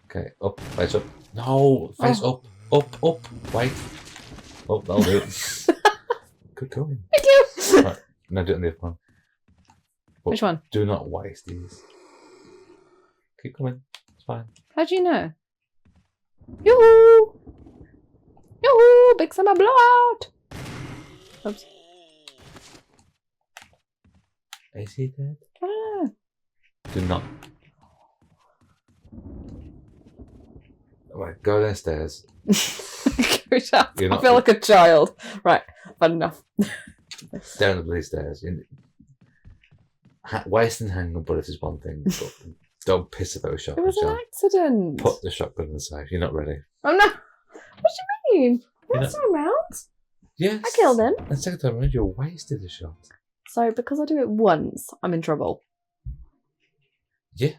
Okay, up, face up. No, face up, wait. Oh, that'll do it. Good going. Thank you. Right, now do it on the other one. But Which one? do not waste these. Keep coming, it's fine. How do you know? Yoo-hoo! Yoo-hoo! Big summer blowout! Oops. Is he dead? I don't know. Do not. Right, go downstairs. I You're not- feel like a child. Right, but enough. Down the bloody stairs. Wasting handgun bullets is one thing, but don't piss about a It shotgun was an shell. accident. Put the shotgun in the safe. You're not ready. Oh no! What do you mean? You're First time round? Yes. I killed him. And second time around, you wasted a shot. So because I do it once, I'm in trouble. Yeah.